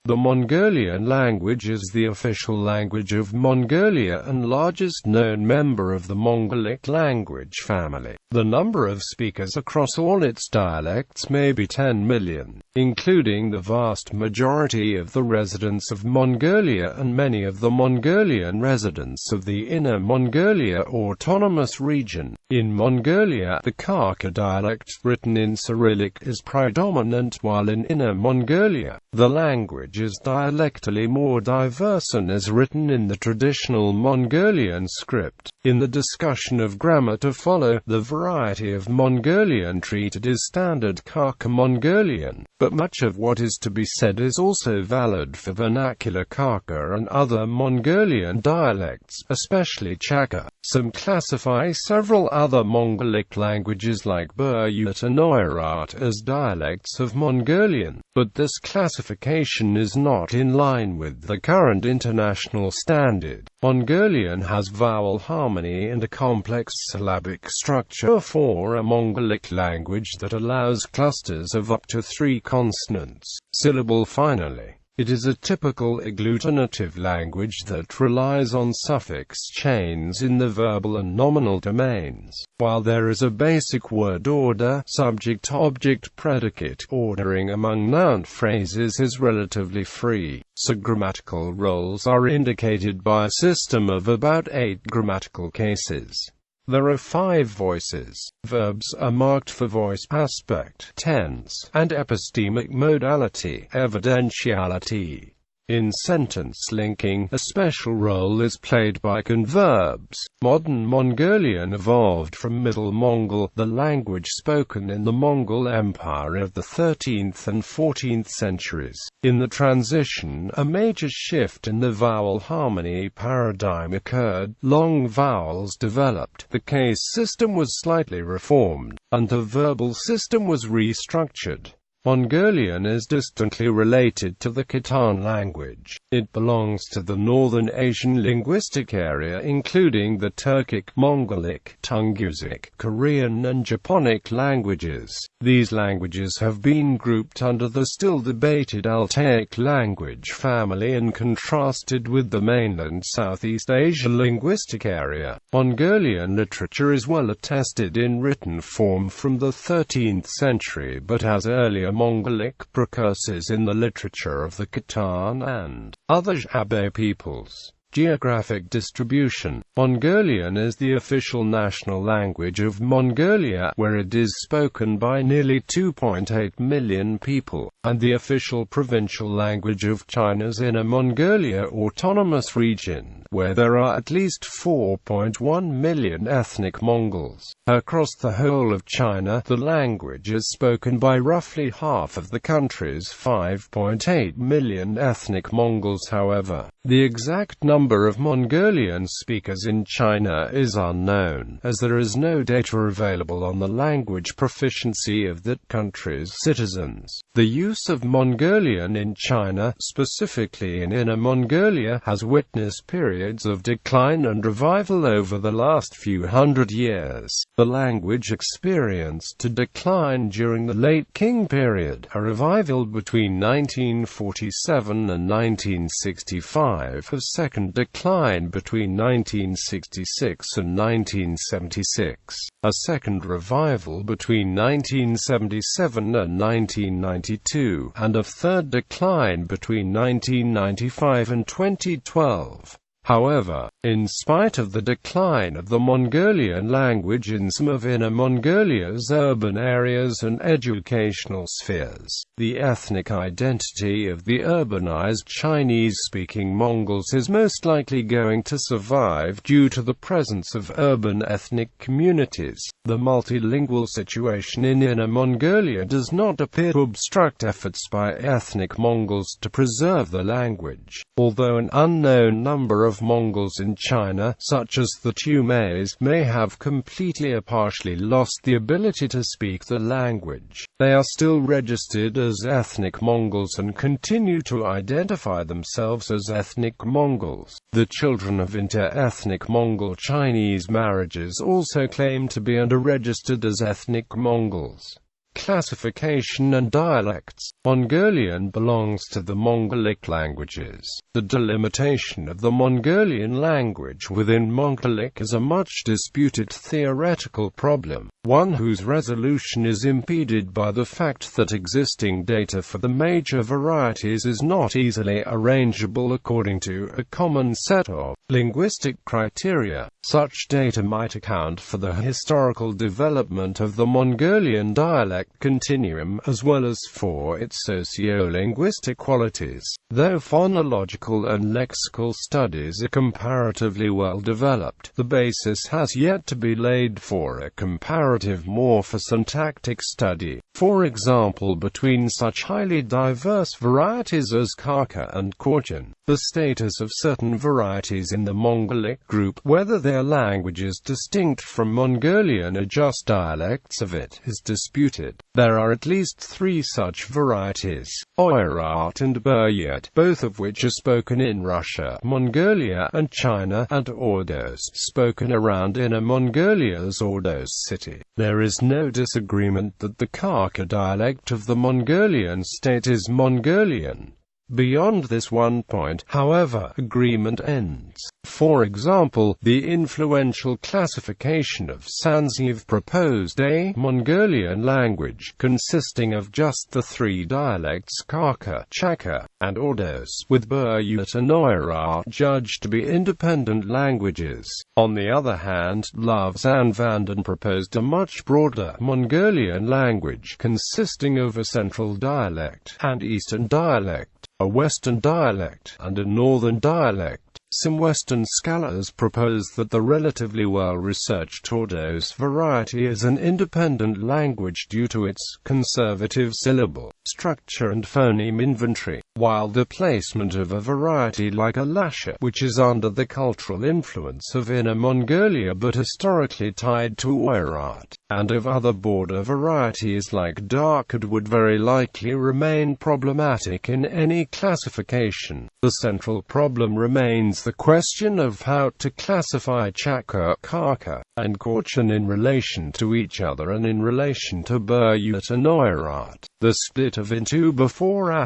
The Mongolian language is the official language of Mongolia and largest known member of the Mongolic language family. The number of speakers across all its dialects may be 10 million, including the vast majority of the residents of Mongolia and many of the Mongolian residents of the Inner Mongolia Autonomous Region. In Mongolia, the Khalkha dialect, written in Cyrillic, is predominant, while in Inner Mongolia, the language is dialectally more diverse and is written in the traditional Mongolian script. In the discussion of grammar to follow, the variety of Mongolian treated is Standard Khalkha Mongolian, but much of what is to be said is also valid for vernacular Khalkha and other Mongolian dialects, especially Chakhar. Some classify several other Mongolic languages like Burut and Oirat as dialects of Mongolian, but this classification is not in line with the current international standard. Mongolian has vowel harmony and a complex syllabic structure for a Mongolic language that allows clusters of up to 3 consonants. Syllable. Finally, it is a typical agglutinative language that relies on suffix chains in the verbal and nominal domains. While there is a basic word order, subject-object-predicate ordering among noun phrases is relatively free, so grammatical roles are indicated by a system of about 8 grammatical cases. There are 5 voices. Verbs are marked for voice aspect, tense, and epistemic modality, evidentiality. In sentence linking, a special role is played by converbs. Modern Mongolian evolved from Middle Mongol, the language spoken in the Mongol Empire of the 13th and 14th centuries. In the transition, a major shift in the vowel harmony paradigm occurred. Long vowels developed, the case system was slightly reformed, and the verbal system was restructured. Mongolian is distantly related to the Khitan language. It belongs to the Northern Asian linguistic area including the Turkic, Mongolic, Tungusic, Korean and Japonic languages. These languages have been grouped under the still debated Altaic language family and contrasted with the mainland Southeast Asia linguistic area. Mongolian literature is well attested in written form from the 13th century but has earlier Mongolic precursors in the literature of the Khitan and other Abe peoples. Geographic distribution. Mongolian is the official national language of Mongolia, where it is spoken by nearly 2.8 million people, and the official provincial language of China's Inner Mongolia Autonomous Region, where there are at least 4.1 million ethnic Mongols. Across the whole of China, the language is spoken by roughly half of the country's 5.8 million ethnic Mongols. However, the exact number of Mongolian speakers in China is unknown, as there is no data available on the language proficiency of that country's citizens. The use of Mongolian in China, specifically in Inner Mongolia, has witnessed periods of decline and revival over the last few hundred years. The language experienced a decline during the late Qing period, a revival between 1947 and 1965, a second decline between 1966 and 1976, a second revival between 1977 and 1992, and a third decline between 1995 and 2012. However, in spite of the decline of the Mongolian language in some of Inner Mongolia's urban areas and educational spheres, the ethnic identity of the urbanized Chinese-speaking Mongols is most likely going to survive due to the presence of urban ethnic communities. The multilingual situation in Inner Mongolia does not appear to obstruct efforts by ethnic Mongols to preserve the language, although an unknown number of Mongols in China, such as the Tumes, may have completely or partially lost the ability to speak the language. They are still registered as ethnic Mongols and continue to identify themselves as ethnic Mongols. The children of inter-ethnic Mongol Chinese marriages also claim to be and are registered as ethnic Mongols. Classification and dialects. Mongolian belongs to the Mongolic languages. The delimitation of the Mongolian language within Mongolic is a much disputed theoretical problem, one whose resolution is impeded by the fact that existing data for the major varieties is not easily arrangeable according to a common set of linguistic criteria. Such data might account for the historical development of the Mongolian dialect continuum as well as for its socio-linguistic qualities. Though phonological and lexical studies are comparatively well developed, the basis has yet to be laid for a comparative morphosyntactic study, for example between such highly diverse varieties as Chakhar and Korchan. The status of certain varieties in the Mongolic group, whether their language is distinct from Mongolian or just dialects of it, is disputed. There are at least 3 such varieties, Oirat and Buryat, both of which are spoken in Russia, Mongolia and China, and Ordos, spoken around Inner Mongolia's Ordos city. There is no disagreement that the Khalkha dialect of the Mongolian state is Mongolian. Beyond this one point, however, agreement ends. For example, the influential classification of Sanziv proposed a Mongolian language consisting of just the 3 dialects Khalkha, Chakhar, and Ordos, with Buryat and Oirat judged to be independent languages. On the other hand, Loves and Vanden proposed a much broader Mongolian language consisting of a central dialect, and eastern dialect, a western dialect, and a northern dialect. Some Western scholars propose that the relatively well-researched Ordos variety is an independent language due to its conservative syllable structure and phoneme inventory, while the placement of a variety like Alasha, which is under the cultural influence of Inner Mongolia but historically tied to Oirat, and of other border varieties like Darkad, would very likely remain problematic in any classification. The central problem remains the question of how to classify Chakhar, Khalkha, and Korchan in relation to each other and in relation to Buryat and Oirat. The split of into before *I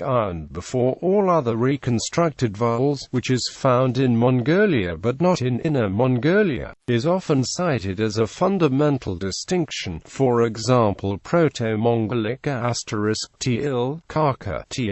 and before all other reconstructed vowels, which is found in Mongolia but not in Inner Mongolia, is often cited as a fundamental distinction. For example, Proto-Mongolic *til, Khalkha ti,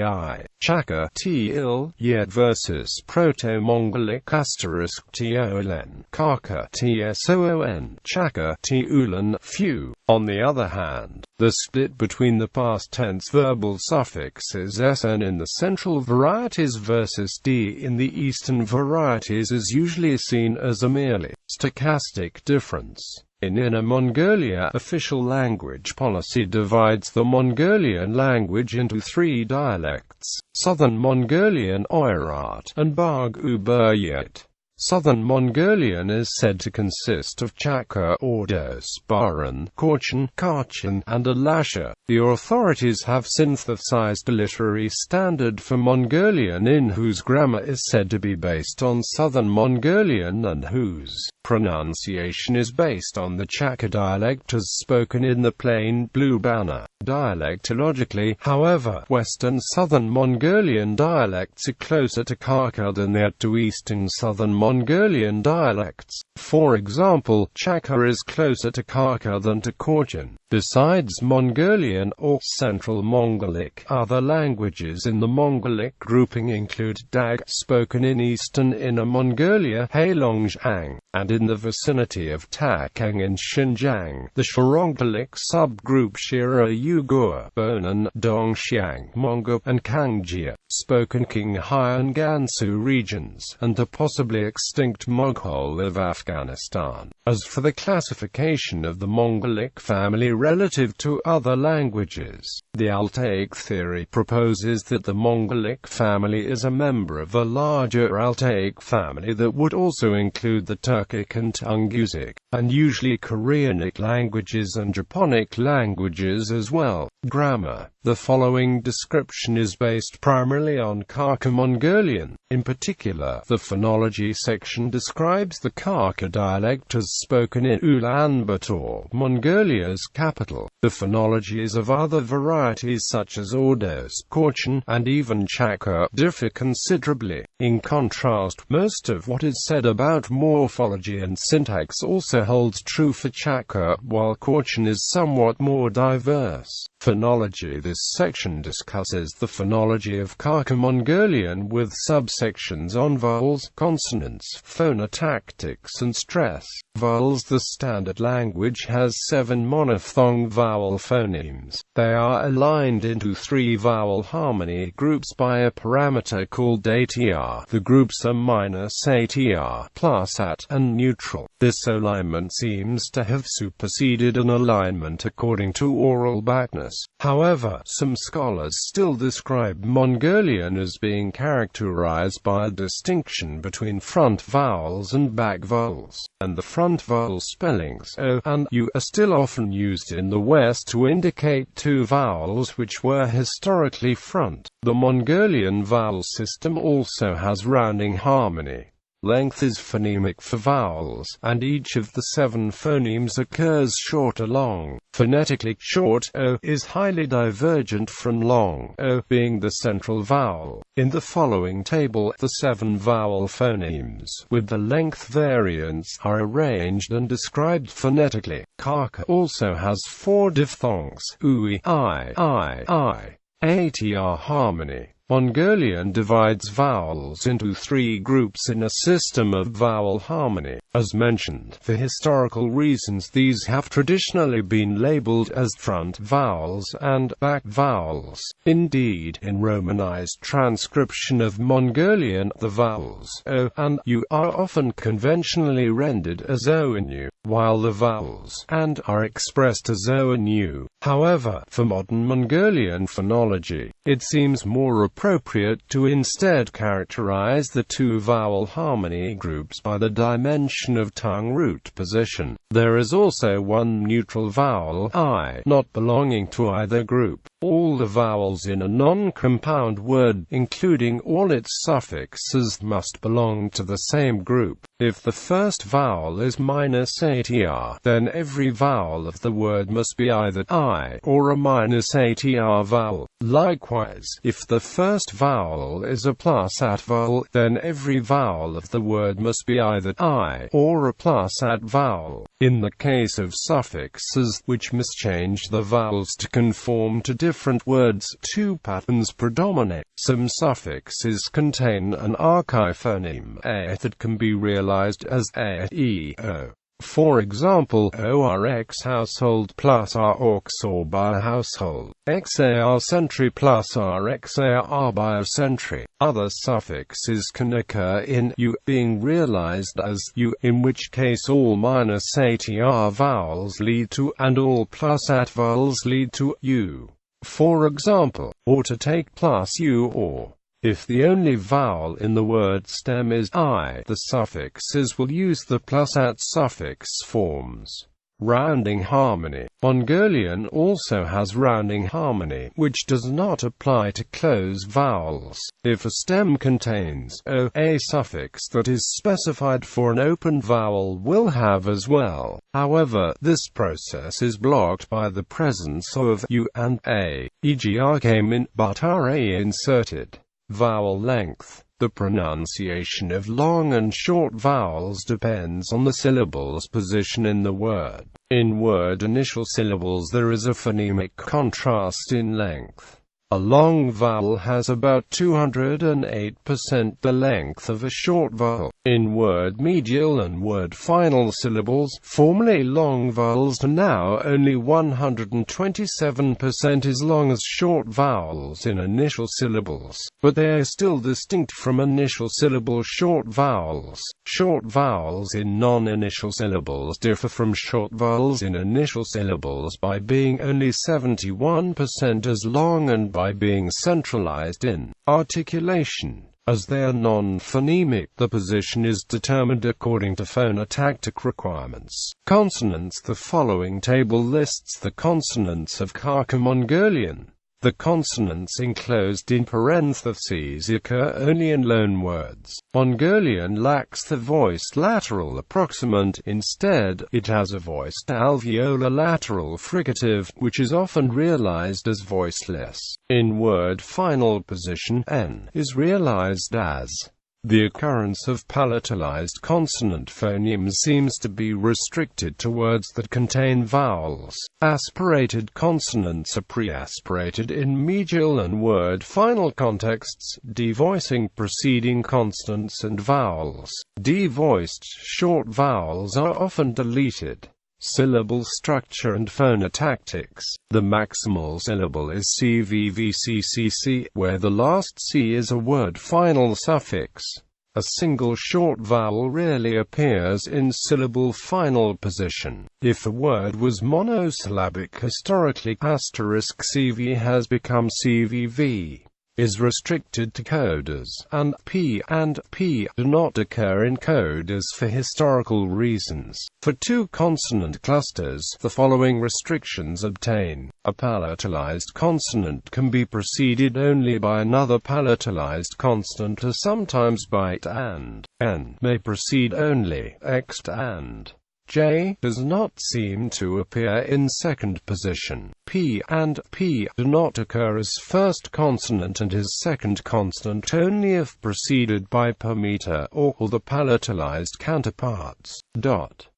Chakhar til, yet versus Proto-Mongolic *toln, Khalkha tson, Chakhar tulen, few. On the other hand, the split between the past tense verbal suffixes sn in the central varieties versus d in the eastern varieties is usually seen as a merely stochastic difference. In Inner Mongolia, official language policy divides the Mongolian language into 3 dialects: Southern Mongolian Oirat and Bargu-Buryat. Southern Mongolian is said to consist of Chakhar, Ordos, Baran, Korchan, Kachin, and Alasha. The authorities have synthesized a literary standard for Mongolian in whose grammar is said to be based on Southern Mongolian and whose pronunciation is based on the Chakhar dialect as spoken in the plain Blue Banner. Dialectologically, however, Western Southern Mongolian dialects are closer to Khalkha than they are to Eastern Southern Mongolian dialects. For example, Chakhar is closer to Khalkha than to Korchan. Besides Mongolian or Central Mongolic, other languages in the Mongolic grouping include Dag, spoken in eastern Inner Mongolia, Heilongjiang, and in the vicinity of Takang in Xinjiang, the Shirongolic subgroup Shira-Yugur, Bonan, Dongxiang, Mongo, and Kangjia, spoken Qinghai and Gansu regions, and the possibly extinct Mughal of Afghanistan. As for the classification of the Mongolic family relative to other languages, the Altaic theory proposes that the Mongolic family is a member of a larger Altaic family that would also include the Turkic and Tungusic, and usually Koreanic languages and Japonic languages as well. Grammar. The following description is based primarily on Khalkha Mongolian. In particular, the phonology section describes the Khalkha dialect as spoken in Ulaanbaatar, Mongolia's capital. The phonologies of other varieties such as Ordos, Kachin, and even Chakhar differ considerably. In contrast, most of what is said about morphology and syntax also holds true for Chakhar, while Kachin is somewhat more diverse. Phonology. This section discusses the phonology of Khalkha Mongolian with subsections on vowels, consonants, phonotactics and stress. Vowels. The standard language has 7 monophthong vowel phonemes. They are aligned into 3 vowel harmony groups by a parameter called ATR. The groups are -ATR, +AT, and neutral. This alignment seems to have superseded an alignment according to oral Backus. However, some scholars still describe Mongolian as being characterized by a distinction between front vowels and back vowels, and the front vowel spellings O and U are still often used in the West to indicate 2 vowels which were historically front. The Mongolian vowel system also has rounding harmony. Length is phonemic for vowels, and each of the 7 phonemes occurs short or long. Phonetically, short O is highly divergent from long O being the central vowel. In the following table, the 7 vowel phonemes with the length variants are arranged and described phonetically. Khalkha also has 4 diphthongs, ui, I, ATR harmony. Mongolian divides vowels into 3 groups in a system of vowel harmony. As mentioned, for historical reasons these have traditionally been labeled as front vowels and back vowels. Indeed, in Romanized transcription of Mongolian, the vowels O and U are often conventionally rendered as O and U, while the vowels and are expressed as O and U. However, for modern Mongolian phonology, it seems more appropriate to instead characterize the 2 vowel harmony groups by the dimension of tongue root position. There is also 1 neutral vowel, I, not belonging to either group. All the vowels in a non-compound word, including all its suffixes, must belong to the same group. If the first vowel is -ATR, then every vowel of the word must be either I or a -ATR vowel. Likewise, if the first vowel is a +AT vowel, then every vowel of the word must be either I or a +AT vowel. In the case of suffixes, which must change the vowels to conform to different words, 2 patterns predominate. Some suffixes contain an archiphoneme A that can be realized as A, E, O. For example, ORX household plus ROX or bio-household, XAR century plus RXAR bio-century. Other suffixes can occur in U, being realized as U, in which case all -ATR vowels lead to and all +AT vowels lead to U. For example, or to take +U or. If the only vowel in the word stem is I, the suffixes will use the +AT suffix forms. Rounding harmony. Mongolian also has rounding harmony, which does not apply to closed vowels. If a stem contains O, a suffix that is specified for an open vowel will have as well. However, this process is blocked by the presence of U and A, e.g. R came in, but RA inserted. Vowel length. The pronunciation of long and short vowels depends on the syllable's position in the word. In word initial syllables there is a phonemic contrast in length. A long vowel has about 208% the length of a short vowel. In word medial and word final syllables, formerly long vowels are now only 127% as long as short vowels in initial syllables, but they are still distinct from initial syllable short vowels. Short vowels in non-initial syllables differ from short vowels in initial syllables by being only 71% as long and by being centralized in articulation. As they are non-phonemic, the position is determined according to phonotactic requirements. Consonants. The following table lists the consonants of Khalkha Mongolian. The consonants enclosed in parentheses occur only in loan words. Mongolian lacks the voiced lateral approximant. Instead, it has a voiced alveolar lateral fricative, which is often realized as voiceless. In word final position, n is realized as. The occurrence of palatalized consonant phonemes seems to be restricted to words that contain vowels. Aspirated consonants are pre-aspirated in medial and word final contexts, devoicing preceding consonants and vowels. Devoiced short vowels are often deleted. Syllable structure and phonotactics. The maximal syllable is CVVCCC, where the last C is a word final suffix. A single short vowel rarely appears in syllable final position. If a word was monosyllabic historically, *CV has become CVV. Is restricted to codas, and P do not occur in codas for historical reasons. For two consonant clusters, the following restrictions obtain. A palatalized consonant can be preceded only by another palatalized consonant, or sometimes by t and. N may precede only xt and. J does not seem to appear in second position. P and P do not occur as first consonant and as second consonant only if preceded by per meter or the palatalized counterparts.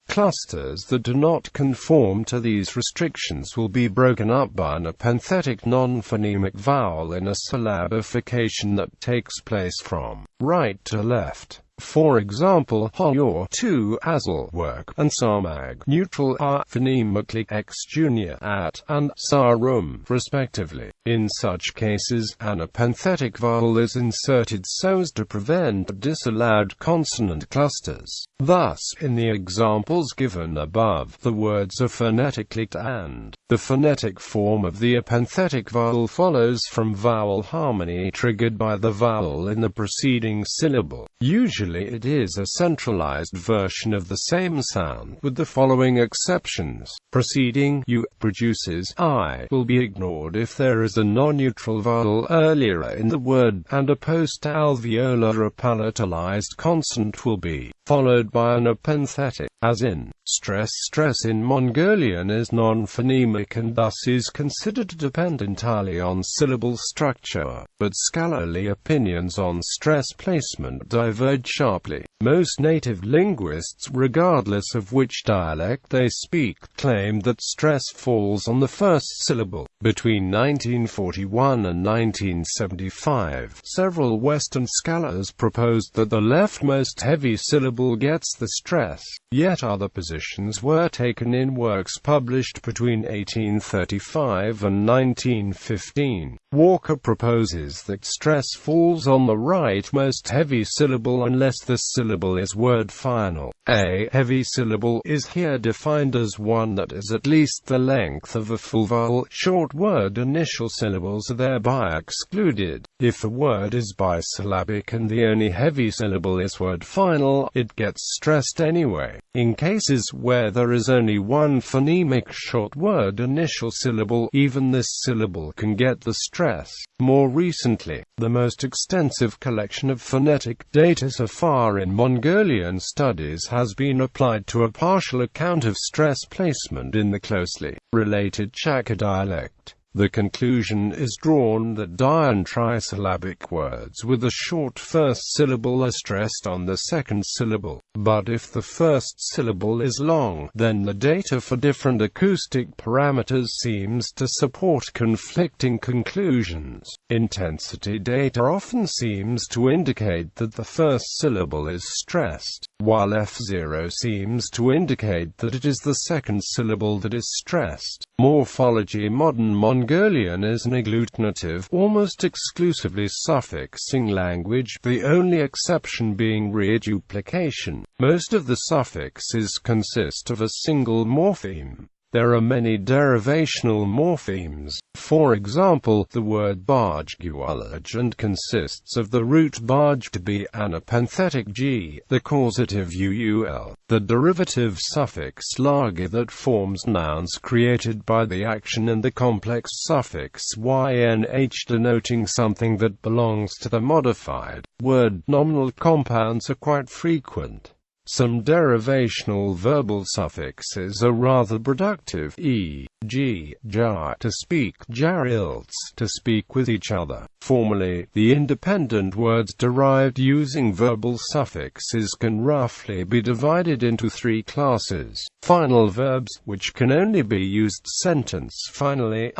Clusters that do not conform to these restrictions will be broken up by an epenthetic non-phonemic vowel in a syllabification that takes place from right to left. For example, Hoyor 2 Azal work and Sarmag neutral are phonemically X junior at and Sarum respectively. In such cases, an epenthetic vowel is inserted so as to prevent disallowed consonant clusters. Thus, in the examples given above, the words are phonetically t and. The phonetic form of the epenthetic vowel follows from vowel harmony triggered by the vowel in the preceding syllable. Usually it is a centralized version of the same sound, with the following exceptions. Preceding U produces I will be ignored if there is a non-neutral vowel earlier in the word, and a post-alveolar or palatalized consonant will be followed by an epenthetic, as in stress. Stress in Mongolian is non-phonemic and thus is considered to depend entirely on syllable structure, but scholarly opinions on stress placement diverge sharply. Most native linguists, regardless of which dialect they speak, claim that stress falls on the first syllable. Between 1941 and 1975, several Western scholars proposed that the leftmost heavy syllable gets the stress, yet other positions were taken in works published between 1835 and 1915. Walker proposes that stress falls on the rightmost heavy syllable unless the syllable is word final. A heavy syllable is here defined as one that is at least the length of a full vowel. Short word initial syllables are thereby excluded. If the word is bisyllabic and the only heavy syllable is word final, it gets stressed anyway. In cases where there is only one phonemic short word initial syllable, even this syllable can get the stress. More recently, the most extensive collection of phonetic data so far in Mongolian studies has been applied to a partial account of stress placement in the closely related Chakhar dialect. The conclusion is drawn that di and trisyllabic words with a short first syllable are stressed on the second syllable, but if the first syllable is long, then the data for different acoustic parameters seems to support conflicting conclusions. Intensity data often seems to indicate that the first syllable is stressed, while F0 seems to indicate that it is the second syllable that is stressed. Morphology. Modern Mongolian is an agglutinative, almost exclusively suffixing language, the only exception being reduplication. Most of the suffixes consist of a single morpheme. There are many derivational morphemes. For example, the word barge consists of the root barge to be an epenthetic g, the causative uul, the derivative suffix lagi that forms nouns created by the action, and the complex suffix ynh denoting something that belongs to the modified word. Nominal compounds are quite frequent. Some derivational verbal suffixes are rather productive, e.g., jar, to speak, jarilts, to speak with each other. Formally, the independent words derived using verbal suffixes can roughly be divided into three classes. Final verbs, which can only be used sentence finally,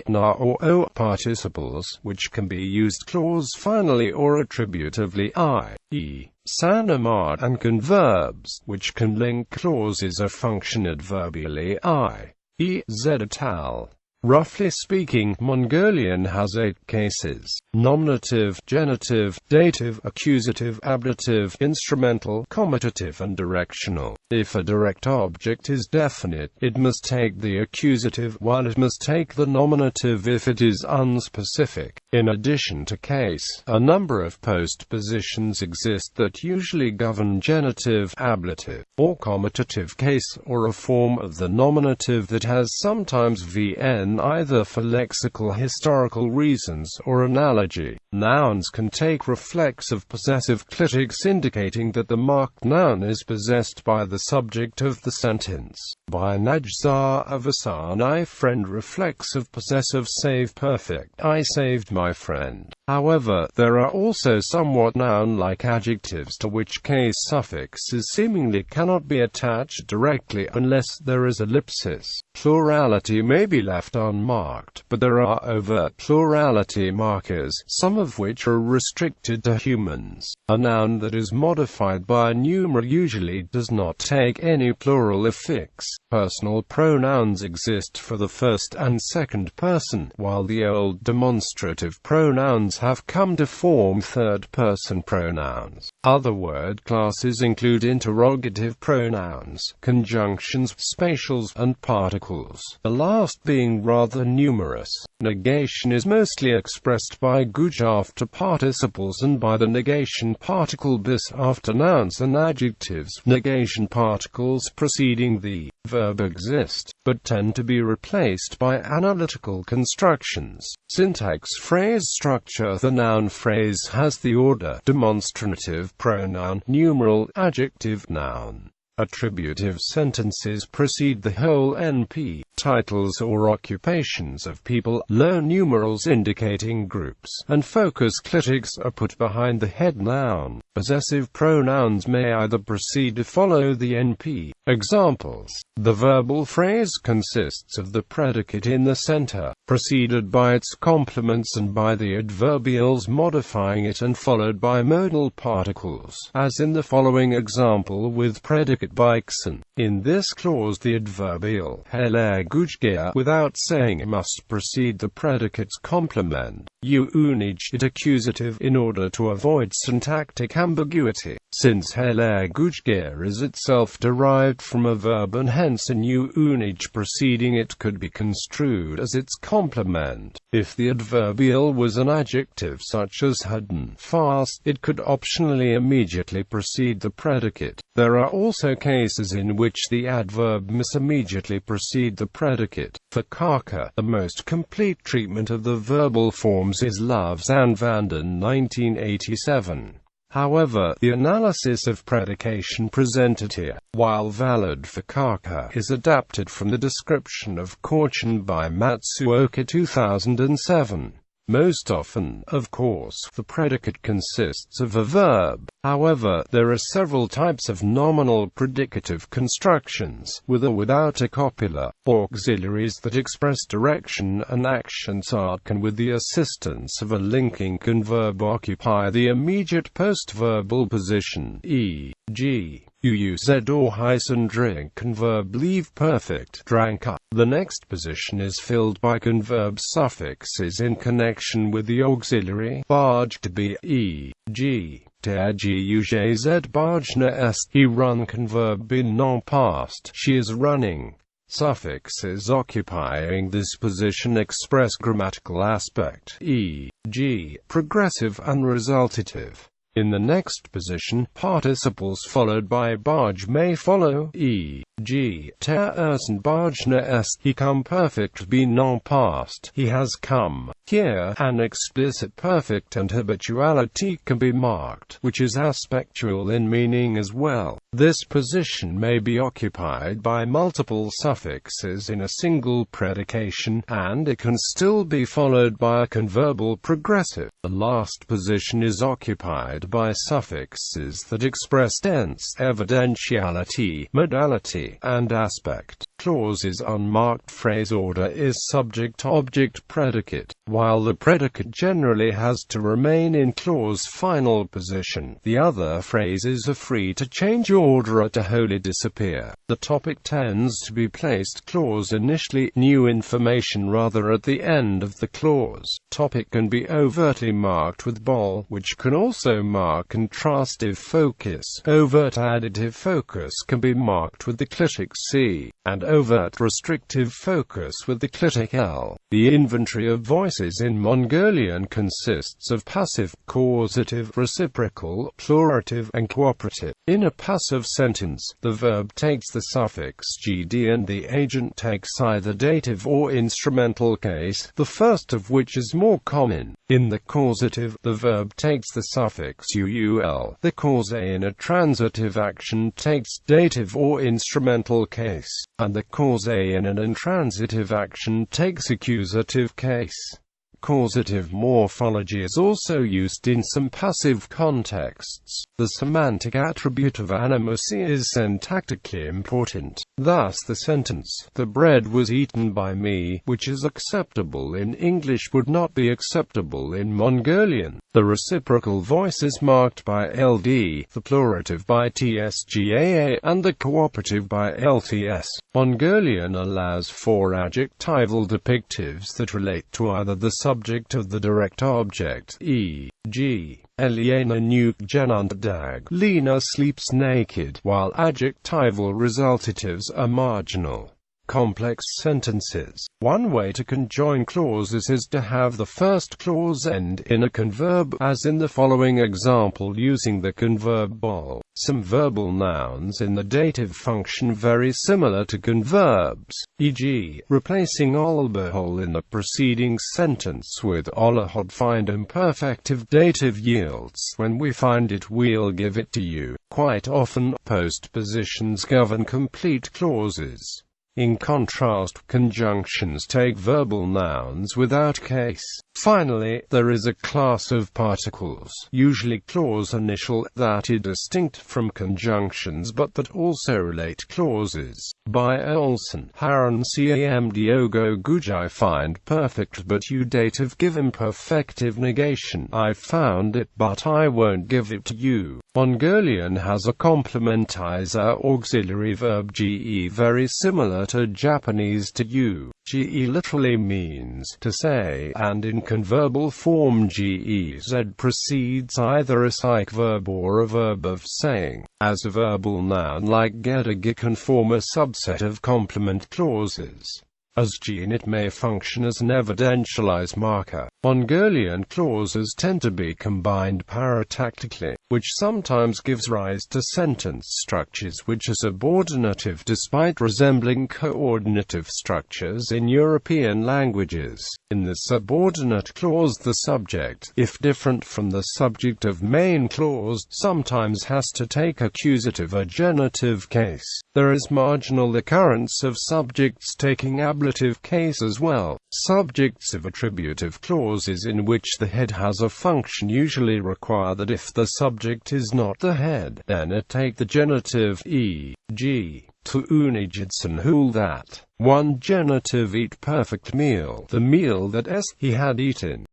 na or o; participles, which can be used clause finally or attributively, i.e., sanamad; and converbs, which can link clauses or function adverbially, i.e., zetal. Roughly speaking, Mongolian has 8 cases: nominative, genitive, dative, accusative, ablative, instrumental, commutative, and directional. If a direct object is definite, it must take the accusative, while it must take the nominative if it is unspecific. In addition to case, a number of postpositions exist that usually govern genitive, ablative, or commutative case, or a form of the nominative that has sometimes vn either for lexical historical reasons or analogy. Nouns can take reflexive possessive clitics indicating that the marked noun is possessed by the subject of the sentence. By najzar avasan I friend reflexive possessive save perfect I saved my friend. However, there are also somewhat noun-like adjectives to which case suffixes seemingly cannot be attached directly unless there is ellipsis. Plurality may be left unmarked, but there are overt plurality markers, some of which are restricted to humans. A noun that is modified by a numeral usually does not take any plural affix. Personal pronouns exist for the first and second person, while the old demonstrative pronouns have come to form third-person pronouns. Other word classes include interrogative pronouns, conjunctions, spatials, and particles, the last being rather numerous. Negation is mostly expressed by guj after participles and by the negation particle bis after nouns and adjectives. Negation particles preceding the verb exist, but tend to be replaced by analytical constructions. Syntax: phrase structure. The noun phrase has the order demonstrative pronoun, numeral, adjective, noun. Attributive sentences precede the whole NP. Titles or occupations of people, low numerals indicating groups, and focus clitics are put behind the head noun. Possessive pronouns may either precede or follow the NP. Examples: the verbal phrase consists of the predicate in the center, preceded by its complements and by the adverbials modifying it, and followed by modal particles, as in the following example with predicate bikesen. In this clause the adverbial hele gujgea without saying must precede the predicate's complement, unij it accusative, in order to avoid syntactic ambiguity. Since hele gujgea is itself derived from a verb and hence a unij preceding it could be construed as its complement. If the adverbial was an adjective such as hadden fast, it could optionally immediately precede the predicate. There are also cases in which the adverb must immediately precede the predicate. For Chakhar, the most complete treatment of the verbal forms is Loves and Vanden 1987. However, the analysis of predication presented here, while valid for Chakhar, is adapted from the description of Korchin by Matsuoka 2007. Most often, of course, the predicate consists of a verb. However, there are several types of nominal predicative constructions, with or without a copula, or auxiliaries that express direction and action. Art can, with the assistance of a linking converb, occupy the immediate postverbal position, e.g. Uz or hyson drink, converb leave perfect, dranka. The next position is filled by converb suffixes in connection with the auxiliary, barge to be, e.g. Taguzz barjna est, he run, converb in non past, she is running. Suffixes occupying this position express grammatical aspect, e.g., progressive and resultative. In the next position, participles followed by barge may follow, e.g., ter ersten bargner est, he come perfect be non past, he has come. Here, an explicit perfect and habituality can be marked, which is aspectual in meaning as well. This position may be occupied by multiple suffixes in a single predication, and it can still be followed by a converbal progressive. The last position is occupied by suffixes that express tense, evidentiality, modality, and aspect. Clause's unmarked phrase order is subject, object, predicate. While the predicate generally has to remain in clause final position, the other phrases are free to change order or to wholly disappear. The topic tends to be placed clause initially, new information rather at the end of the clause. Topic can be overtly marked with bol, which can also mark contrastive focus. Overt additive focus can be marked with the clitic C, and overt restrictive focus with the clitic L. The inventory of voices in Mongolian consists of passive, causative, reciprocal, plurative, and cooperative. In a passive sentence, the verb takes the suffix gd and the agent takes either dative or instrumental case, the first of which is more common. In the causative, the verb takes the suffix uul. The cause in a transitive action takes dative or instrumental case, and the cause in an intransitive action takes accusative case. Causative morphology is also used in some passive contexts. The semantic attribute of animacy is syntactically important. Thus the sentence, "The bread was eaten by me," which is acceptable in English would not be acceptable in Mongolian. The reciprocal voice is marked by LD, the plurative by TSGAA, and the cooperative by LTS. Mongolian allows 4 adjectival depictives that relate to either the subject of the direct object, e.g., Eliana nuke genundag, Lena sleeps naked, while adjectival resultatives are marginal. Complex sentences. One way to conjoin clauses is to have the first clause end in a converb, as in the following example using the converb bol. Some verbal nouns in the dative function very similar to converbs, e.g., replacing olbehol in the preceding sentence with olahod. Find imperfective dative yields. When we find it, we'll give it to you. Quite often, postpositions govern complete clauses. In contrast, conjunctions take verbal nouns without case. Finally, there is a class of particles, usually clause initial, that are distinct from conjunctions but that also relate clauses. By Olson, Haran Cam Diogo Gujai. Find perfect but dative give imperfective negation. I found it but I won't give it to you. Mongolian has a complementizer auxiliary verb ge very similar to Japanese to you. Ge literally means to say, and in converbal form gez precedes either a psych verb or a verb of saying. As a verbal noun like gedagi can form a subset of complement clauses. As gene it may function as an evidentialized marker. Mongolian clauses tend to be combined paratactically, which sometimes gives rise to sentence structures which are subordinative despite resembling coordinative structures in European languages. In the subordinate clause, the subject, if different from the subject of main clause, sometimes has to take accusative or genitive case. There is marginal occurrence of subjects taking ablative case as well. Subjects of attributive clauses in which the head has a function usually require that if the subject is not the head, then it take the genitive, e.g., to unijidsen hul that. One genitive eat perfect meal, the meal that he had eaten.